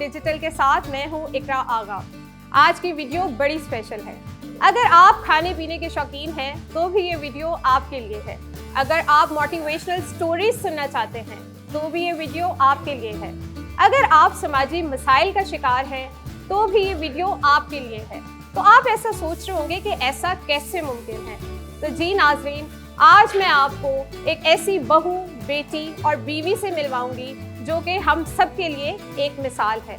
Digital के साथ मैं हूं इकरा आगा। आज की वीडियो बड़ी स्पेशल है। अगर आप खाने पीने के शौकीन हैं तो भी ये वीडियो आपके लिए है। अगर आप मोटिवेशनल स्टोरीज सुनना चाहते हैं तो भी ये वीडियो आपके लिए है। अगर आप समाजी मसाइल का शिकार हैं तो भी ये वीडियो आपके लिए है। तो आप ऐसा सोच रहे होंगे कि ऐसा कैसे मुमकिन है। तो जी नाज़रीन, आज मैं आपको एक ऐसी बहू, बेटी और बीवी से मिलवाऊंगी जो कि हम सब के लिए एक मिसाल है।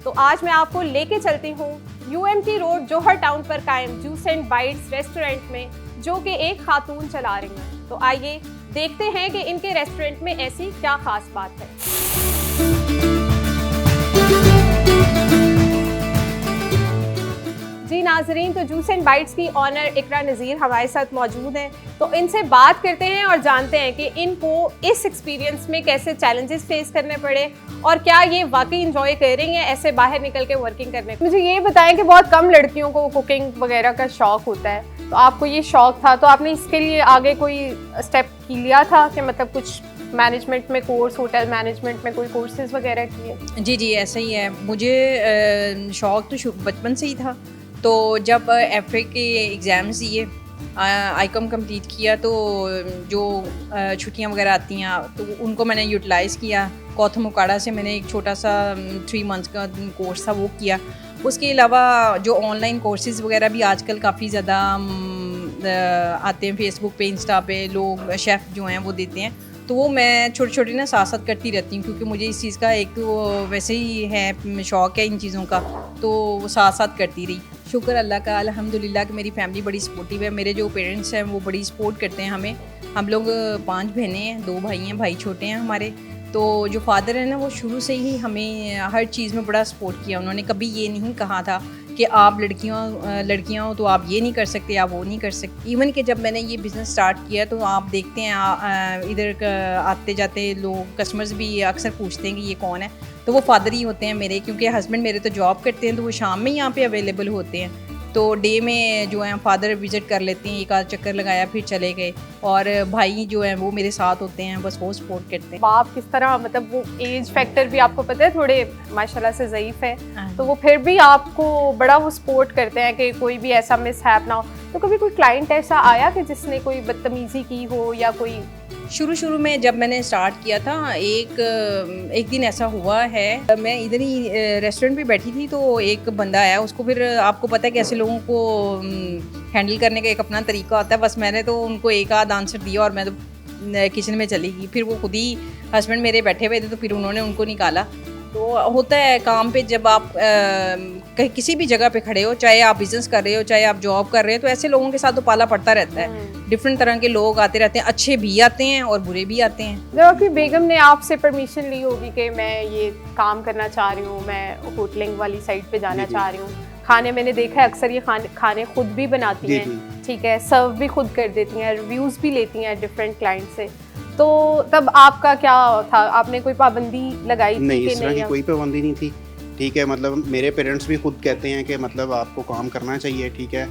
तो आज मैं आपको लेके चलती हूँ UMT रोड जोहर टाउन पर कायम जूस एंड बाइट्स रेस्टोरेंट में, जो कि एक खातून चला रही हैं। तो आइए देखते हैं कि इनके रेस्टोरेंट में ऐसी क्या खास बात है। जी नाजरीन, तो जूस एंड बाइट्स की ऑनर इकरा नज़ीर हमारे साथ मौजूद हैं। तो इनसे बात करते हैं और जानते हैं कि इनको इस एक्सपीरियंस में कैसे चैलेंजेस फेस करने पड़े और क्या ये वाकई इंजॉय कर रही हैं ऐसे बाहर निकल के वर्किंग करने को। मुझे ये बताएं कि बहुत कम लड़कियों को कुकिंग वगैरह का शौक़ होता है, तो आपको ये शौक़ था, तो आपने इसके लिए आगे कोई स्टेप लिया था कि मतलब कुछ मैनेजमेंट में कोर्स, होटल मैनेजमेंट में कोई कोर्सेज वगैरह किए? जी ऐसा ही है। मुझे शौक़ तो बचपन से ही था। तो जब FA के एग्ज़ाम्स दिए, ICOM कंप्लीट किया, तो जो छुट्टियां वगैरह आती हैं तो उनको मैंने यूटिलाइज़ किया। कौथम उकाड़ा से मैंने एक छोटा सा 3 मंथ्स का कोर्स था वो किया। उसके अलावा जो ऑनलाइन कोर्सेज़ वगैरह भी आजकल काफ़ी ज़्यादा आते हैं, फेसबुक पे, इंस्टा पे लोग शेफ़ जो हैं वो देते हैं, तो वो मैं छोटे छोटे ना साथ साथ करती रहती हूँ, क्योंकि मुझे इस चीज़ का एक तो वैसे ही है शौक़ है इन चीज़ों का, तो वो साथ साथ करती रही। शुक्र अल्लाह का, अल्हम्दुलिल्लाह कि मेरी फैमिली बड़ी सपोर्टिव है। मेरे जो पेरेंट्स हैं वो बड़ी सपोर्ट करते हैं हमें। हम लोग 5 बहनें हैं, 2 भाई हैं, भाई छोटे हैं हमारे। तो जो फादर है ना, वो शुरू से ही हमें हर चीज़ में बड़ा सपोर्ट किया। उन्होंने कभी ये नहीं कहा था कि आप लड़कियां हो तो आप ये नहीं कर सकते, आप वो नहीं कर सकते। इवन कि जब मैंने ये बिज़नेस स्टार्ट किया तो आप देखते हैं इधर आते जाते लोग, कस्टमर्स भी अक्सर पूछते हैं कि ये कौन है, तो वो फादर ही होते हैं मेरे, क्योंकि हस्बैंड मेरे तो जॉब करते हैं, तो वो शाम में यहाँ पे अवेलेबल होते हैं। तो डे में जो है फादर विज़िट कर लेते हैं, एक आध चक्कर लगाया फिर चले गए, और भाई जो है वो मेरे साथ होते हैं, बस वो सपोर्ट करते हैं। बाप किस तरह, मतलब वो एज फैक्टर भी आपको पता है थोड़े माशाल्लाह से ज़ईफ़ है, तो वो फिर भी आपको बड़ा वो सपोर्ट करते हैं कि कोई भी ऐसा मिसहैप ना हो। तो कभी कोई क्लाइंट ऐसा आया कि जिसने कोई बदतमीज़ी की हो या कोई? शुरू में जब मैंने स्टार्ट किया था, एक दिन ऐसा हुआ है, मैं इधर ही रेस्टोरेंट पे बैठी थी, तो एक बंदा आया। उसको फिर आपको पता है कैसे लोगों को हैंडल करने का एक अपना तरीका होता है। बस मैंने तो उनको एक आध आंसर दिया और मैं तो किचन में चली गई। फिर वो खुद ही, हस्बैंड मेरे बैठे हुए थे, तो फिर उन्होंने उनको निकाला। तो होता है काम पे, जब आप कहीं किसी भी जगह पे खड़े हो, चाहे आप बिज़नेस कर रहे हो, चाहे आप जॉब कर रहे हो, तो ऐसे लोगों के साथ तो पाला पड़ता रहता है। डिफरेंट तरह के लोग आते रहते हैं, अच्छे भी आते हैं और बुरे भी आते हैं। जब आपकी बेगम ने आपसे परमिशन ली होगी कि मैं ये काम करना चाह रही हूँ, मैं होटलिंग वाली साइड पे जाना चाह रही हूँ, खाने मैंने देखा है अक्सर ये खाने खुद भी बनाती हैं, ठीक है, सर्व भी खुद कर देती हैं, रिव्यूज़ भी लेती हैं डिफरेंट क्लाइंट से, तो तब आपका क्या था? आपने कोई पाबंदी लगाई थी? नहीं, इस तरह की कोई पाबंदी नहीं थी, ठीक है। मतलब मेरे पेरेंट्स भी खुद कहते हैं कि मतलब आपको काम करना चाहिए, ठीक है।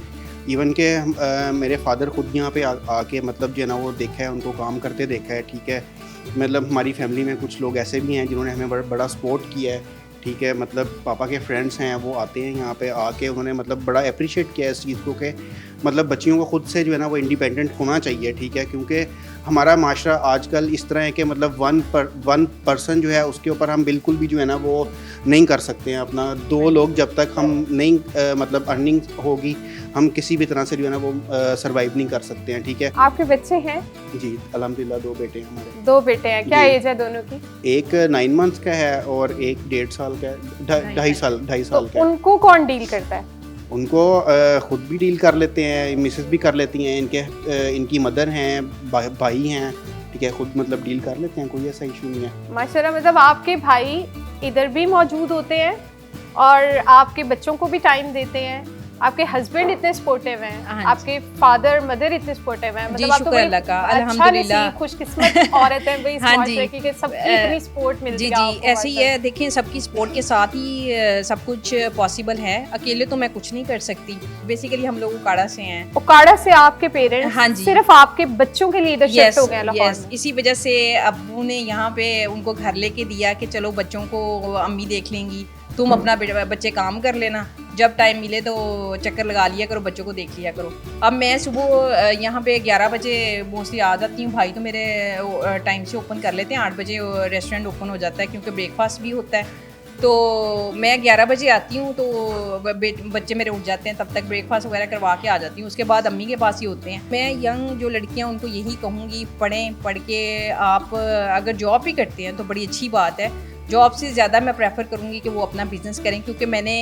इवन के मेरे फादर खुद यहाँ पे आके मतलब जो है ना वो देखा है, उनको काम करते देखा है, ठीक है। मतलब हमारी फैमिली में कुछ लोग ऐसे भी हैं जिन्होंने हमें बड़ा सपोर्ट किया है, ठीक है। मतलब पापा के फ्रेंड्स हैं, वो आते हैं यहाँ पे, आके उन्होंने मतलब बड़ा अप्रिशिएट किया इस चीज़ को कि मतलब बच्चियों को खुद से जो है ना वो इंडिपेंडेंट होना चाहिए, ठीक है। क्योंकि हमारा माशरा आजकल इस तरह है कि मतलब वन पर्सन जो है उसके ऊपर हम बिल्कुल भी जो है ना वो नहीं कर सकते हैं अपना। 2 लोग जब तक हम नहीं मतलब अर्निंग होगी, हम किसी भी तरह से जो है ना वो सर्वाइव नहीं कर सकते हैं, ठीक है। आपके बच्चे हैं? जी अल्हम्दुलिल्लाह 2 बेटे हैं हमारे। 2 बेटे हैं, क्या एज है दोनों की? एक 9 मंथ्स का है और एक 1.5 साल का है, 2.5 साल का है। उनको कौन डील करता है? उनको खुद भी डील कर लेते हैं, मिसेस भी कर लेती हैं, इनकी मदर हैं, भाई हैं, ठीक है, खुद मतलब डील कर लेते हैं, कोई ऐसा इशू नहीं है माशाल्लाह। मतलब आपके भाई इधर भी मौजूद होते हैं और आपके बच्चों को भी टाइम देते हैं, आपके हस्बैंड इतने सपोर्टिव हैं, आपके फादर मदर इतने सपोर्टिव हैं, मतलब शुक्र अल्लाह का, अल्हम्दुलिल्लाह, खुशकिस्मत औरत है भाई, हाँ जी, कि सबकी इतनी सपोर्ट मिलती है। जी ऐसे ही है। देखें, सबकी सपोर्ट के साथ ही सब कुछ पॉसिबल है। अकेले तो मैं कुछ नहीं कर सकती। बेसिकली हम लोग उकाड़ा से हैं। उकाड़ा से आपके पेरेंट्स? हाँ जी, सिर्फ आपके बच्चों के लिए इधर शिफ्ट हो गए लाहौर में? इसी वजह से अब्बू ने यहाँ पे उनको घर लेके दिया कि चलो बच्चों को अम्मी देख लेंगी, तुम अपना बच्चे काम कर लेना, जब टाइम मिले तो चक्कर लगा लिया करो, बच्चों को देख लिया करो। अब मैं सुबह यहाँ पे 11 बजे मोस्टली आ जाती हूँ, भाई तो मेरे टाइम से ओपन कर लेते हैं, 8 बजे रेस्टोरेंट ओपन हो जाता है क्योंकि ब्रेकफास्ट भी होता है। तो मैं 11 बजे आती हूँ तो बच्चे मेरे उठ जाते हैं, तब तक ब्रेकफास्ट वगैरह करवा के आ जाती हूँ। उसके बाद अम्मी के पास ही होते हैं। मैं यंग जो लड़कियाँ उनको यही कहूँगी, पढ़ के आप अगर जॉब भी करते हैं तो बड़ी अच्छी बात है। जॉब से ज़्यादा मैं प्रेफर करूँगी कि वो अपना बिजनेस करें, क्योंकि मैंने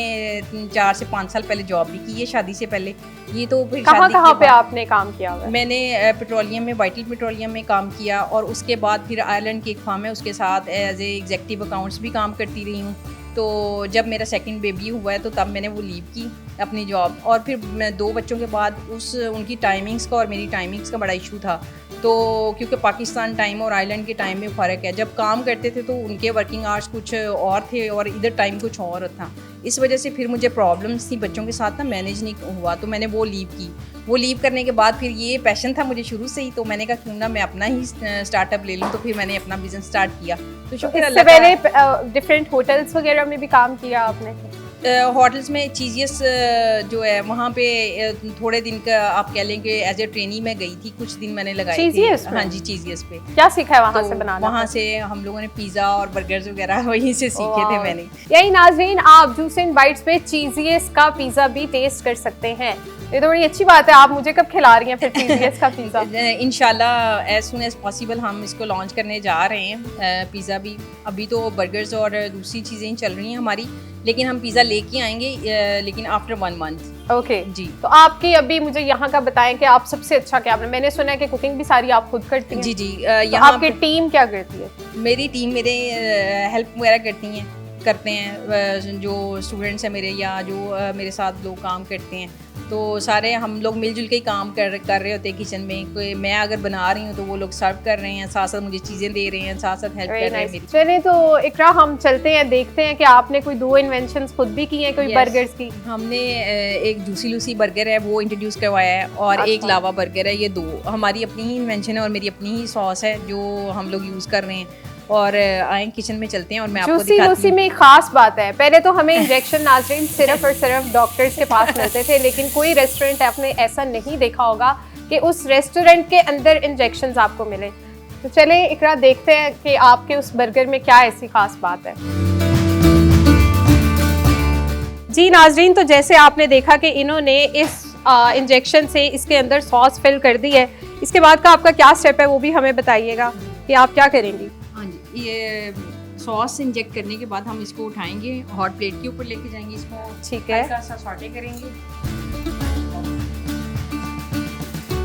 4 से 5 साल पहले जॉब भी की है शादी से पहले। ये तो फिर कहाँ पे आपने काम किया हुआ है? मैंने पेट्रोलियम में, वाइटल पेट्रोलियम में काम किया, और उसके बाद फिर आयरलैंड की एक फार्म है उसके साथ एज ए एग्जेक्टिव अकाउंट्स भी काम करती रही हूँ। तो जब मेरा सेकंड बेबी हुआ है तो तब मैंने वो लीव की अपनी जॉब, और फिर मैं 2 बच्चों के बाद उनकी टाइमिंग्स का और मेरी टाइमिंग्स का बड़ा इशू था। तो क्योंकि पाकिस्तान टाइम और आयरलैंड के टाइम में फ़र्क है, जब काम करते थे तो उनके वर्किंग आवर्स कुछ और थे और इधर टाइम कुछ और था। इस वजह से फिर मुझे प्रॉब्लम्स थी बच्चों के साथ ना, मैनेज नहीं हुआ, तो मैंने वो लीव की। वो लीव करने के बाद फिर ये पैशन था मुझे शुरू से ही, तो मैंने कहा क्यों ना मैं अपना ही स्टार्टअप ले लूँ। तो फिर मैंने अपना बिजनेस स्टार्ट किया। तो शुक्र अल्लाह का। पहले डिफरेंट होटल्स वगैरह में भी काम किया आपने? होटल्स में चीजियस जो है वहाँ पे थोड़े दिन का आप कह लें कि एज ए ट्रेनी में गई थी, कुछ दिन मैंने लगाए चीजियस थे। हाँ जी, चीजियस पे। क्या सीखा है वहाँ तो से बनाना? वहाँ से हम लोगों ने पिज़्ज़ा और बर्गर्स वगैरह वहीं से सीखे थे मैंने। यही नाज़रीन, आप जूस एंड बाइट्स पे चीजियस का पिज़्ज़ा भी टेस्ट कर सकते हैं। ये तो बड़ी अच्छी बात है। आप मुझे कब खिला रही हैं फिर चीजियस का पिज़्ज़ा? इंशाल्लाह एज सुन एज पॉसिबल हम इसको लॉन्च करने जा रहे हैं। पिज़्ज़ा भी, अभी तो बर्गर्स और दूसरी चीज़ें चल रही हैं हमारी, लेकिन हम पिज़्ज़ा लेके आएंगे लेकिन आफ्टर 1 मंथ। ओके जी। तो आपकी अभी मुझे यहाँ का बताएं कि आप सबसे अच्छा क्या आपने, मैंने सुना है कि कुकिंग भी सारी आप खुद करती हैं। जी जी। तो यहाँ आपकी टीम क्या करती है? मेरी टीम मेरे हेल्प वगैरह करते हैं जो स्टूडेंट्स हैं मेरे, या जो मेरे साथ लोग काम करते हैं, तो सारे हम लोग मिलजुल के ही काम कर रहे होते हैं किचन में। कोई मैं अगर बना रही हूँ तो वो लोग सर्व कर रहे हैं, साथ साथ मुझे चीज़ें दे रहे हैं, साथ साथ हेल्प कर रहे हैं मेरी। चलिए तो इकरा हम चलते हैं, देखते हैं कि आपने कोई 2 इन्वेंशंस खुद भी की हैं कोई बर्गर्स की? हमने एक जूसी लूसी बर्गर है वो इंट्रोड्यूस करवाया है, और एक लावा बर्गर है। ये 2 हमारी अपनी ही इन्वेंशन है और मेरी अपनी ही सॉस है जो हम लोग यूज़ कर रहे हैं। और आए किचन में चलते हैं और मैं आपको दिखाती हूँ। में एक खास बात है, पहले तो हमें इंजेक्शन नाज़रीन सिर्फ और सिर्फ डॉक्टर्स के पास मिलते थे, लेकिन कोई रेस्टोरेंट आपने ऐसा नहीं देखा होगा कि उस रेस्टोरेंट के अंदर इंजेक्शंस आपको मिले। तो चले इकरा देखते हैं कि आपके उस बर्गर में क्या ऐसी खास बात है। जी नाज़रीन, तो जैसे आपने देखा कि इन्होंने इस इंजेक्शन से इसके अंदर सॉस फिल कर दी है, इसके बाद का आपका क्या स्टेप है वो भी हमें बताइएगा कि आप क्या करेंगी? हाँ जी, ये सॉस इंजेक्ट करने के बाद हम इसको उठाएंगे, हॉट प्लेट के ऊपर लेके जाएंगे, इसको ठीक है हल्का सा सॉटे करेंगे।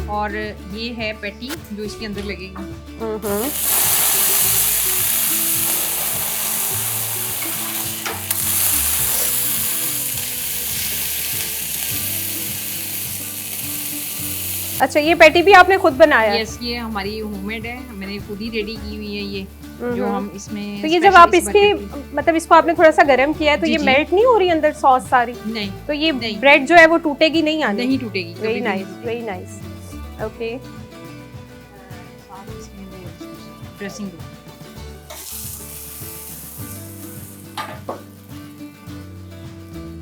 और ये है पैटी जो इसके अंदर लगेगी। अच्छा, ये पैटी भी आपने खुद बनाया है? यस, ये हमारी होममेड है, मैंने खुद ही रेडी की हुई है ये जो हम इसमें। तो ये जब आप इसके मतलब इसको आपने थोड़ा सा गर्म किया है तो ये मेल्ट नहीं हो रही अंदर सॉस सारी? नहीं। तो ये ब्रेड जो है वो टूटेगी नहीं? आने नहीं टूटेगी। Very nice, very nice. Okay, ड्रेसिंग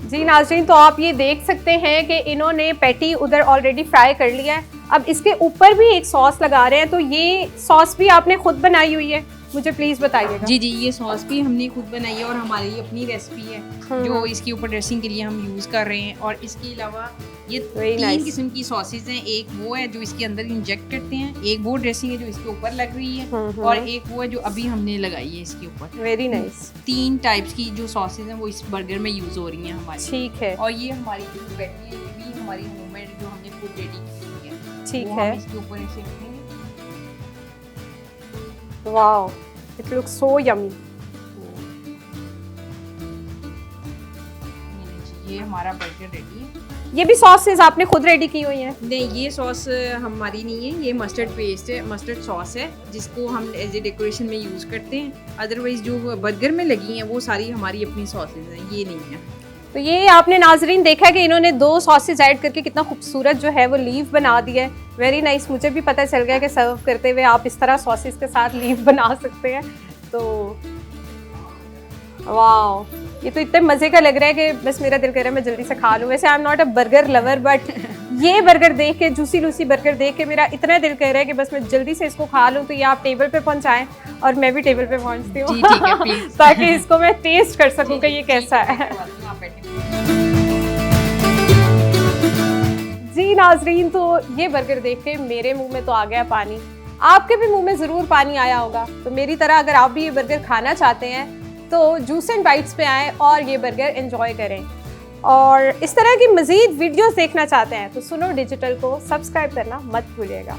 जी नाज़रीन, तो आप ये देख सकते हैं कि इन्होंने पैटी उधर ऑलरेडी फ्राई कर लिया है। अब इसके ऊपर भी एक सॉस लगा रहे हैं, तो ये सॉस भी आपने खुद बनाई हुई है? मुझे प्लीज़ बताइएगा। जी जी, ये सॉस भी हमने खुद बनाई है और हमारी अपनी रेसिपी है जो इसके ऊपर ड्रेसिंग के लिए हम यूज़ कर रहे हैं। और इसके अलावा ये 3 किस्म की सॉसेज हैं। एक वो है जो इसके अंदर इंजेक्ट करते हैं, एक वो ड्रेसिंग है जो इसके ऊपर लग रही है, और एक वो है जो अभी हमने लगाई है इसके ऊपर। Very nice. 3 टाइप्स की जो सॉसेज हैं वो इस बर्गर में यूज़ हो रही हैं हमारी। ठीक है। और ये हमारी जो पैटी है ये भी हमारी होममेड जो हमने खुद रेडी की हुई है। ठीक है, है। इसके ऊपर ऐसे रखेंगे। Wow, it looks so yummy. ये हमारा बर्गर रेडी है। ये भी सॉसेज आपने खुद रेडी की हुई हैं? नहीं, ये सॉस हमारी नहीं है, ये मस्टर्ड पेस्ट है, मस्टर्ड सॉस है जिसको हम एज ए डेकोरेशन में यूज़ करते हैं। अदरवाइज जो बर्गर में लगी हैं वो सारी हमारी अपनी सॉसेज हैं, ये नहीं है। तो ये आपने नाजरीन देखा कि इन्होंने 2 सॉसेज ऐड करके कितना खूबसूरत जो है वो लीफ बना दिया है। Very nice. मुझे भी पता चल गया कि सर्व करते हुए आप इस तरह सॉसेज के साथ लीफ बना सकते हैं। तो वाओ, ये तो इतने मज़े का लग रहा है कि बस मेरा दिल कर रहा है मैं जल्दी से खा लूँ। वैसे I am not a burger lover, but ये बर्गर देख के, जूसी लूसी बर्गर देख के मेरा इतना दिल कर रहा है कि बस मैं जल्दी से इसको खा लूँ। तो ये आप टेबल पे पहुँचाएं और मैं भी टेबल पे पहुँचती हूँ जी ठीक है प्लीज। ताकि इसको मैं टेस्ट कर सकूँ कि ये कैसा है। जी नाजरीन, तो ये बर्गर देख के मेरे मुंह में तो आ गया पानी, आपके भी मुंह में ज़रूर पानी आया होगा। तो मेरी तरह अगर आप भी ये बर्गर खाना चाहते हैं तो जूस एंड बाइट्स पे आएँ और ये बर्गर एंजॉय करें। और इस तरह की मज़ीद वीडियोस देखना चाहते हैं तो सुनो डिजिटल को सब्सक्राइब करना मत भूलिएगा।